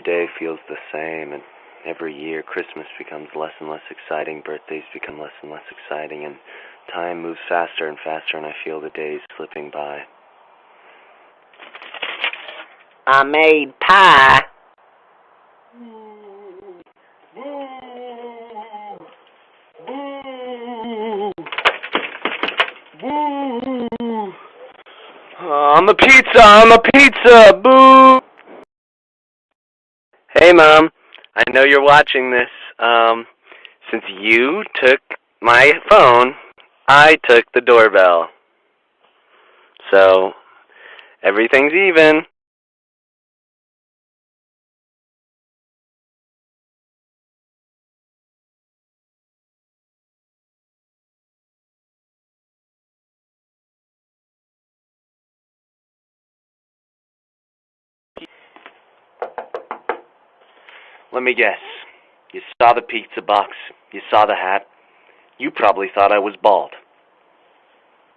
every day feels the same, and every year Christmas becomes less and less exciting, birthdays become less and less exciting, and time moves faster and faster, and I feel the days slipping by. I made pie. I'm a pizza, boo! Hey, Mom, I know you're watching this. Since you took my phone, I took the doorbell. So, everything's even. Let me guess. You saw the pizza box, you saw the hat. You probably thought I was bald.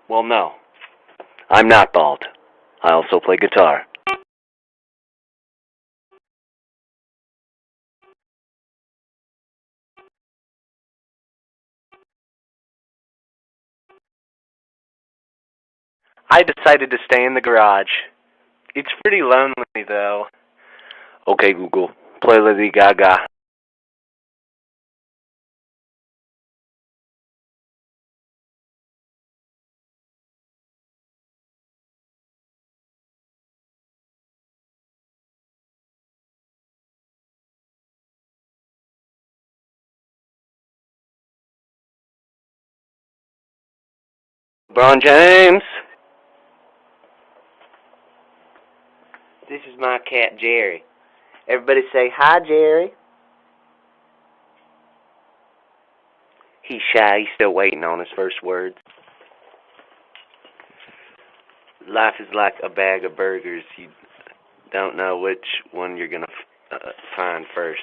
Well, no. I'm not bald. I also play guitar. I decided to stay in the garage. It's pretty lonely, though. Okay, Google, play Lady Gaga. LeBron James. This is my cat, Jerry. Everybody say, hi, Jerry. He's shy. He's still waiting on his first words. Life is like a bag of burgers. You don't know which one you're going to find first.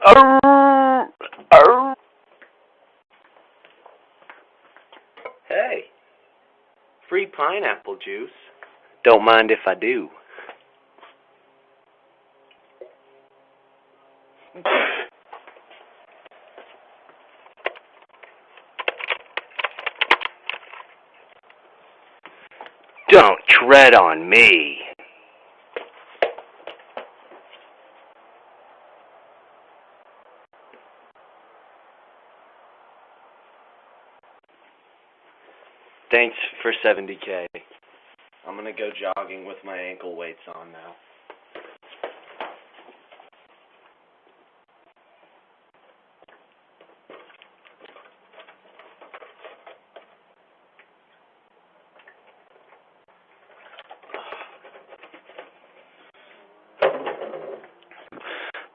Arr, arr. Hey, free pineapple juice. Don't mind if I do. Don't tread on me. Thanks for 70K. I'm gonna go jogging with my ankle weights on now.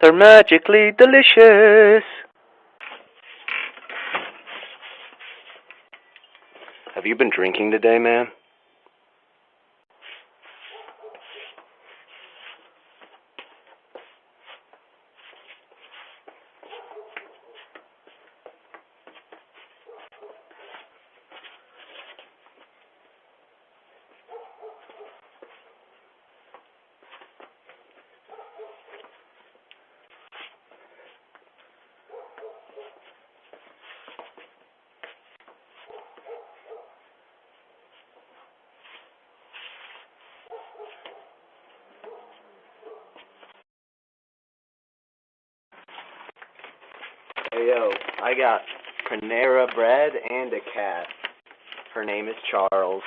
They're magically delicious. Have you been drinking today, man? Hey, yo, I got Panera bread and a cat. Her name is Charles.